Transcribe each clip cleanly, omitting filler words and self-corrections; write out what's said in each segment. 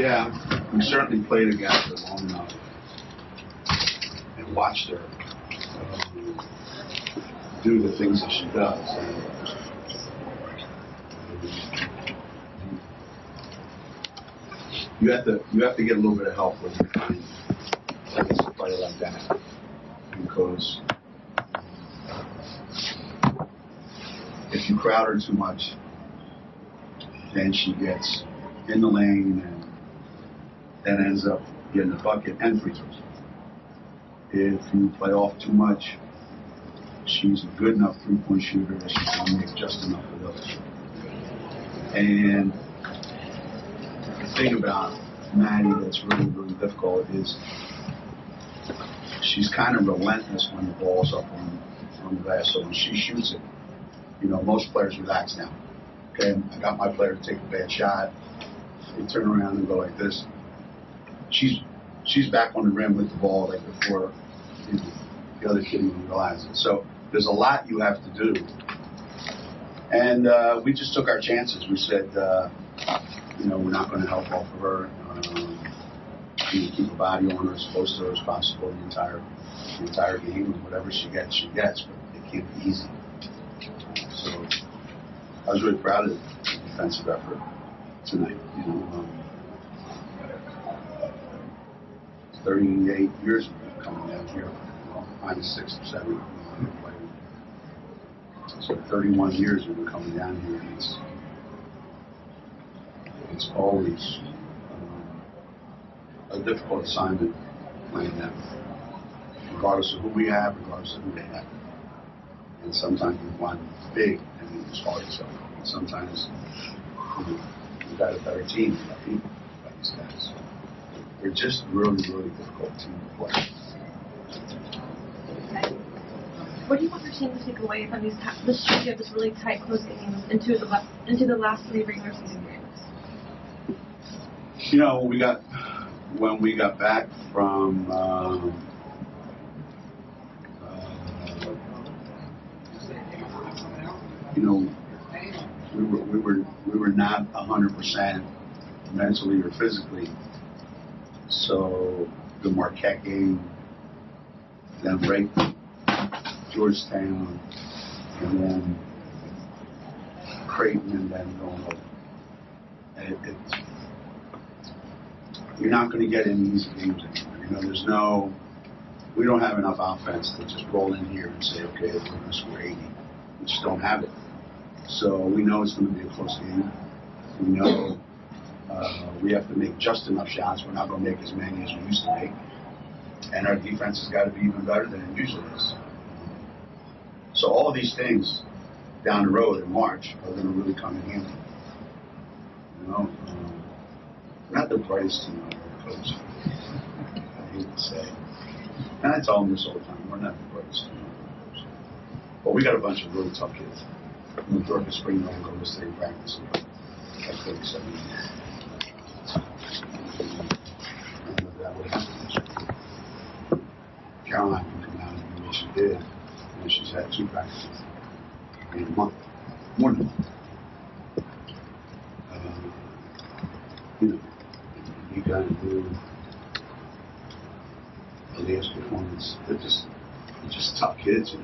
Yeah, we certainly played against her long enough and watched her do the things that she does. And you have to get a little bit of help when you find a player like that, because if you crowd her too much, then she gets in the lane and then ends up getting a bucket and free throws. If you play off too much, she's a good enough three-point shooter that she can make just enough of those. And the thing about Maddie that's really, really difficult is she's kind of relentless when the ball's up on the glass. So when she shoots it, most players relax now. Okay, I got my player to take a bad shot. They turn around and go like this. She's back on the rim with the ball like before the other kid even realizes it. So there's a lot you have to do. And we just took our chances. We said, we're not going to help off of her. Keep a body on her as close to her as possible the entire game, and whatever she gets, but it can't be easy. So I was really proud of the defensive effort tonight. 38 years ago coming down here, minus 6 or 7. So 31 years we've been coming down here, and it's always a difficult assignment playing them, regardless of who we have, regardless of who they have. And sometimes we won big and we just hard so. And sometimes we've got a better team than our people by these guys. So they're just really, really difficult team to play. What do you want your team to take away from this streak of this really tight, close games into the last 3 regular season games? When we got back from we were not 100% mentally or physically. So the Marquette game, then right Georgetown, and then Creighton, and then Villanova. You're not going to get any easy games anymore. We don't have enough offense to just roll in here and say, okay, we're going to score 80. We just don't have it. So we know it's going to be a close game. We know we have to make just enough shots. We're not going to make as many as we used to make. And our defense has got to be even better than it usually is. So all of these things down the road in March are going to really come in handy. We're not the brightest team on the coach. I hate to say. And I tell them this all the time. We're not the brightest team on the coach. But we got a bunch of really tough kids. Dorcas Spring and go to state practice at 37 years. That would happen. Caroline can come out and do what she did. And she's had 2 practices in a month. More than a month. You got to do Aaliyah's performance. They're just tough kids,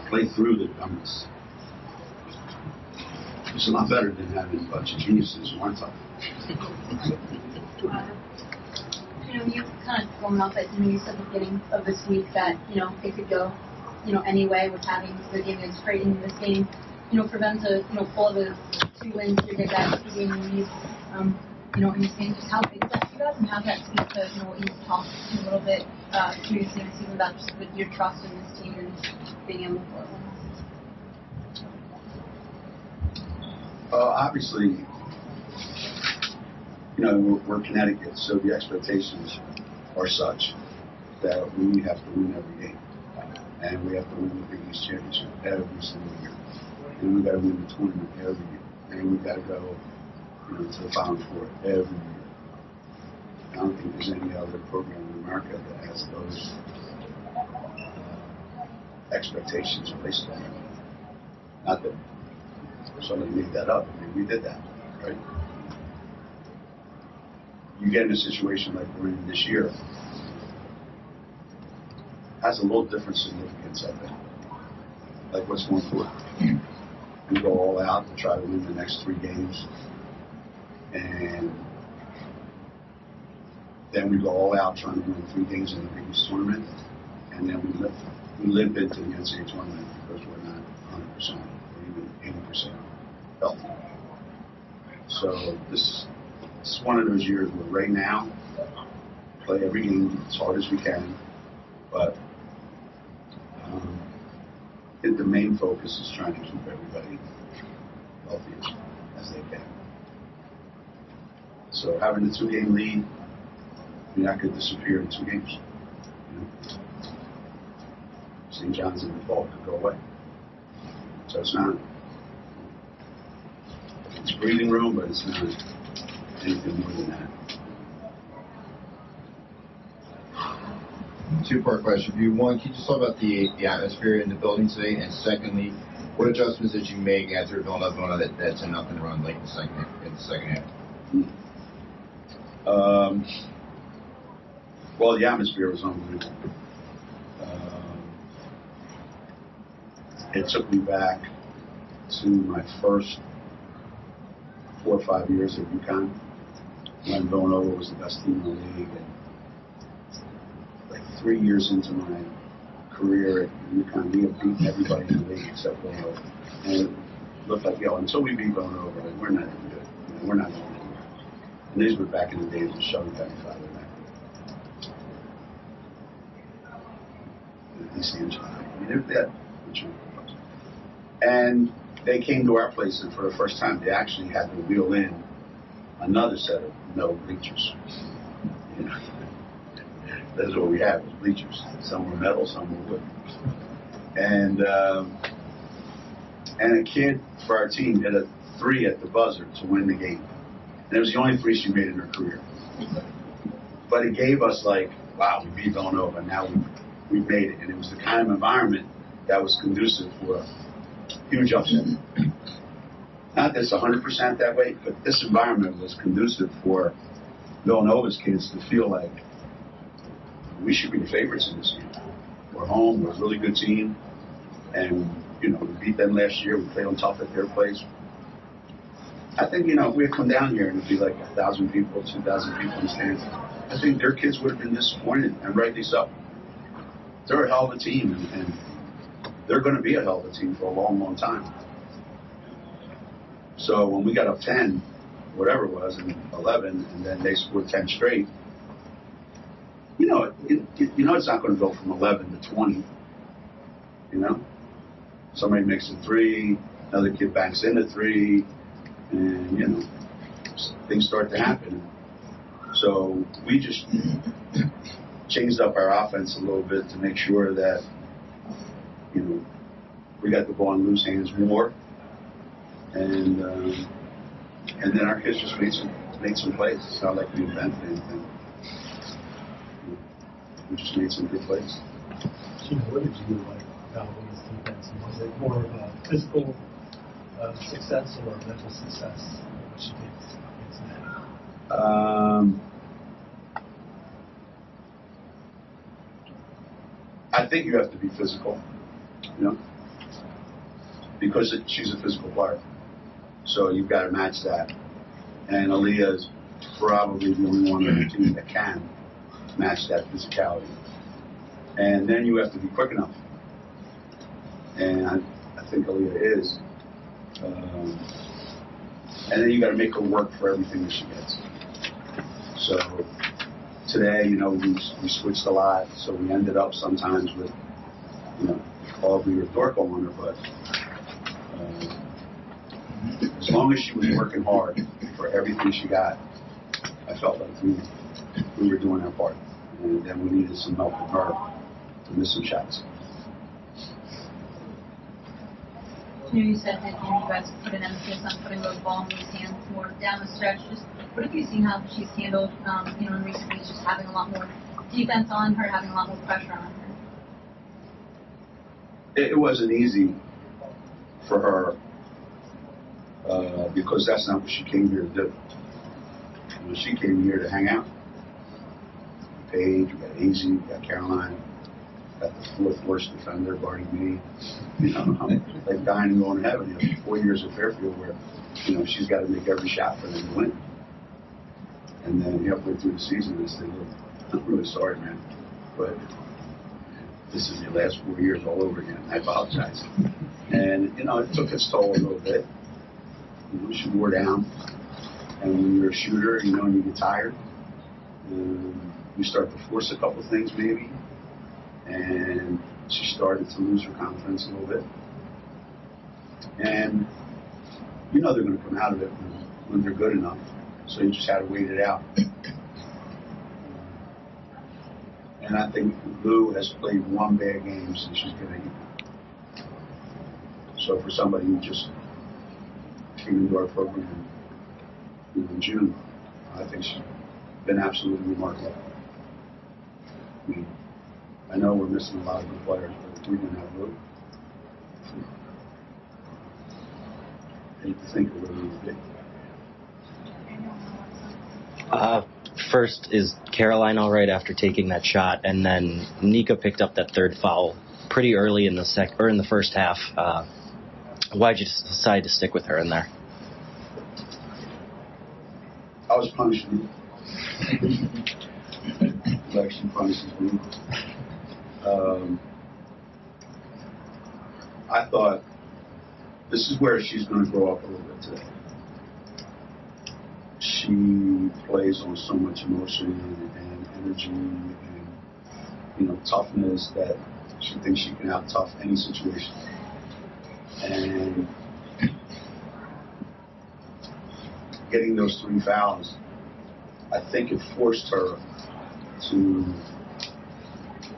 Play through the dumbness. It's a lot better than having a bunch of geniuses who aren't tough. You kind of warmed up at, you said at the beginning of this week that, it could go, any way with having the game against Creighton in this game. For them to, pull out the 2 wins to get that 2-game lead, in this game, just how big is that to you guys, and how does that speak to, what you've talked a little bit previously this season about just with your trust in this team and being able to pull it one? Obviously, we're Connecticut, so the expectations are such that we have to win every game. And we have to win the Big East Championship every single year. And we got to win the tournament every year. And we got to go to the Final Four every year. I don't think there's any other program in America that has those expectations placed on it. Not that somebody made that up. I mean, we did that, right? you get in a situation like we're in this year, has a little different significance, I think. Like what's more important. We go all out to try to win the next 3 games, and then we go all out trying to win 3 games in the Big East tournament, and then we limp into the NCAA tournament because we're not 100% or even 80% healthy. So this is one of those years where right now, play every game as hard as we can, but I think the main focus is trying to keep everybody healthy as they can. So having a 2-game lead, I mean, that could disappear in 2 games. You know? St. John's in the fall could go away. So it's not. It's breathing room, but it's not anything more than that. 2-part question for you. One, can you just talk about the atmosphere in the building today? And secondly, what adjustments did you make after Villanova that 10-0 run late in the second half? Well, the atmosphere was unbelievable. It took me back to my first 4 or 5 years at UConn when Villanova was the best team in the league. And like 3 years into my career at UConn, we had beaten everybody in the league except Villanova. And it looked like, until we beat Villanova, like, we're not even good. We're not going anywhere. And these were back in the days of shoving down the father back. I mean, they're dead. And they came to our place, and for the first time, they actually had to wheel in another set of no bleachers. You know, that's what we had, was bleachers. Some were metal, some were wood. And a kid for our team hit a 3 at the buzzer to win the game. And it was the only 3 she made in her career. But it gave us like, wow, we beat Villanova, now we made it. And it was the kind of environment that was conducive for a huge upset. Not that it's 100% that way, but this environment was conducive for Villanova's kids to feel like we should be the favorites in this game. We're home, we're a really good team, and we beat them last year. We played them tough at their place. I think if we had come down here and it'd be like 1,000 people, 2,000 people in the stands, I think their kids would have been disappointed, and rightly so. They're a hell of a team, and they're going to be a hell of a team for a long, long time. So when we got up 10, whatever it was, and 11, and then they scored 10 straight, it's not going to go from 11 to 20. Somebody makes a 3, another kid backs in a 3, and things start to happen. So we just changed up our offense a little bit to make sure that we got the ball in loose hands more, and then our kids just made some plays. It's not like we invented anything. We just made some good plays. Geno, what did you like about Willie's defense? Was it more of a physical success or a mental success? What she did against that? I think you have to be physical, because she's a physical player. So you've got to match that. And Aaliyah is probably the only one on the team that can match that physicality. And then you have to be quick enough. And I think Aaliyah is. And then you got to make her work for everything that she gets. So today, we switched a lot, so we ended up sometimes with, Aubrey or Dorco on her, but as long as she was working hard for everything she got, I felt like we were doing our part. And then we needed some help from her to miss some shots. You said that you guys put an emphasis on putting the ball in loose hands more down the stretch. Just what have you seen how she's handled, in recent weeks, just having a lot more defense on her, having a lot more pressure on her? It wasn't easy for her because that's not what she came here to do. You know, she came here to hang out. Paige, we got Easy, we got Caroline, got the fourth worst defender, Barty me. You know, I'm like dying and going to heaven. You know, 4 years at Fairfield where, you know, she's got to make every shot for them to win. And then halfway through the season, they say, look, I'm really sorry, man, but this is your last 4 years all over again. I apologize. And, you know, it took its toll a little bit. You know, she wore down. And when you're a shooter, you know, and you get tired, you start to force a couple things maybe. And she started to lose her confidence a little bit. And, you know, they're going to come out of it when they're good enough. So you just had to wait it out. And I think Lou has played one bad game since she's been here. So for somebody who just came into our program in June, I think she's been absolutely remarkable. I mean, I know we're missing a lot of good players, but if we didn't have Lou, I hate to think of where we would be. First, is Caroline all right after taking that shot? And then Nika picked up that third foul pretty early in the first half. Why'd you decide to stick with her in there? I was punishing her. Like she punishes me. I thought this is where she's going to grow up a little bit today. She plays on so much emotion and energy and, you know, toughness that she thinks she can out-tough any situation. And getting those 3 fouls, I think it forced her to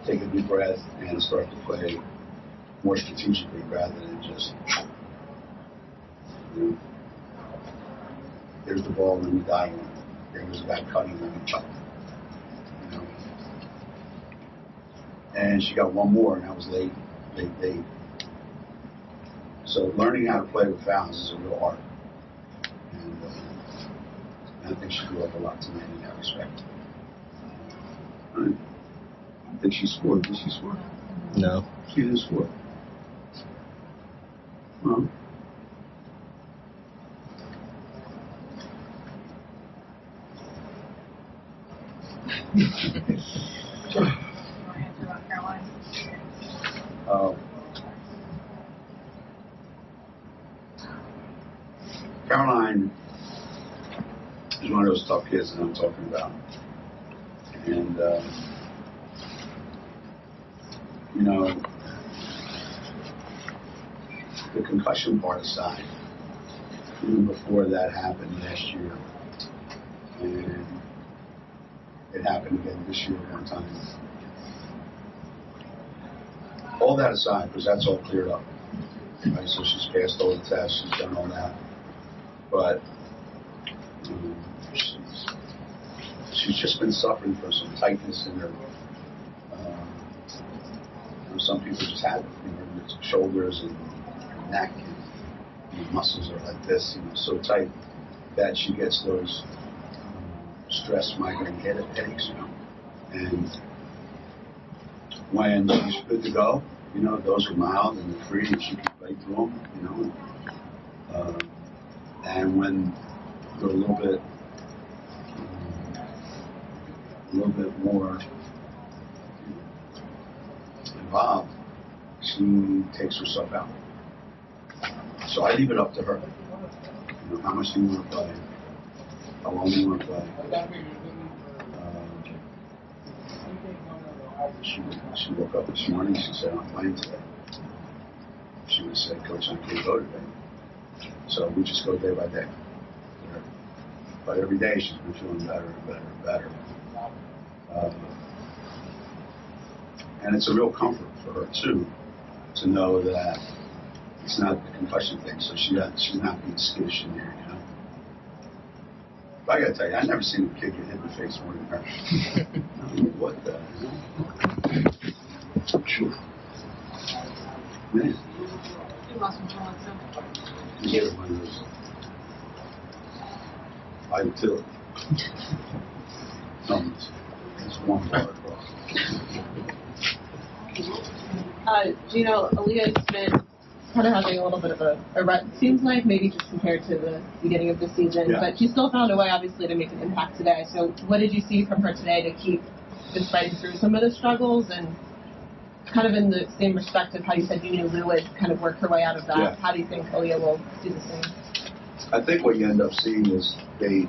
take a deep breath and start to play more strategically rather than just, you know, there's the ball and then you dive on it. There's a guy cutting and then you chuck it. You know? And she got one more and that was late. So learning how to play with fouls is a real art. And I think she grew up a lot tonight in that respect. I think she scored. Did she score? No. She didn't score. No. Caroline is one of those tough kids that I'm talking about. And, you know, the concussion part aside, even before that happened last year, and it happened again this year one time. All that aside, because that's all cleared up. Right? So she's passed all the tests, she's done all that. But she's just been suffering from some tightness in her. You know, some people just have it, you know, shoulders and neck and muscles are like this, you know, so tight that she gets those stress migraine headaches, you know. And when she's good to go, you know, those are mild and they're free and she can play through them, you know. And when they're a little bit more involved, she takes herself out. So I leave it up to her. You know, how much do you want to play? How long do you want to play? She woke up this morning, she said, I'm playing today. She would say, Coach, I can't go today. So we just go day by day. But every day she's been feeling better and better and better. And it's a real comfort for her, too, to know that it's not the concussion thing, so she's not being skittish in there, you know. But I got to tell you, I've never seen a kid get hit in the face more than her. I mean, what the hell? Sure. Man. You lost control, so. Yeah, one of those. I do too. It's one bar across. Geno, Aaliyah's been kind of having a little bit of a rut, it seems like, maybe just compared to the beginning of the season. Yeah. But she still found a way, obviously, to make an impact today. So what did you see from her today to keep just fighting through some of the struggles? And kind of in the same respect of how you said you knew Lou would kind of work her way out of that, Yeah. how do you think Aaliyah will do the same? I think what you end up seeing is they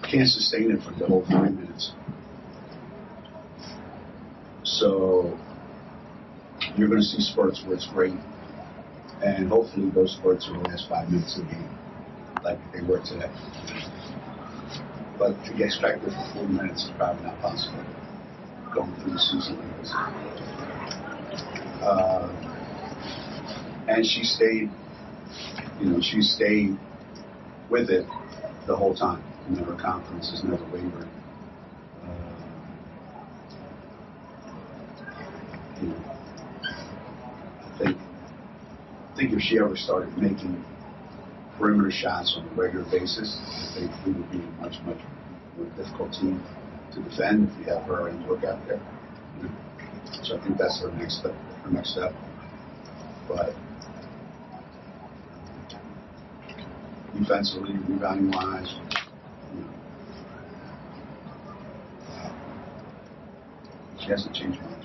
can't sustain it for the whole 5 minutes. So you're going to see spurts where it's great, and hopefully those spurts are the last 5 minutes of the game, like they were today. But to get expected for 4 minutes is probably not possible going through the season like this. And she stayed with it the whole time. You know, her confidence has never wavered. I think if she ever started making perimeter shots on a regular basis, I think we would be a much more difficult team to defend if you have her and work out there. You know? So I think that's her next step. But defensively, rebounding wise, you know, she hasn't changed much.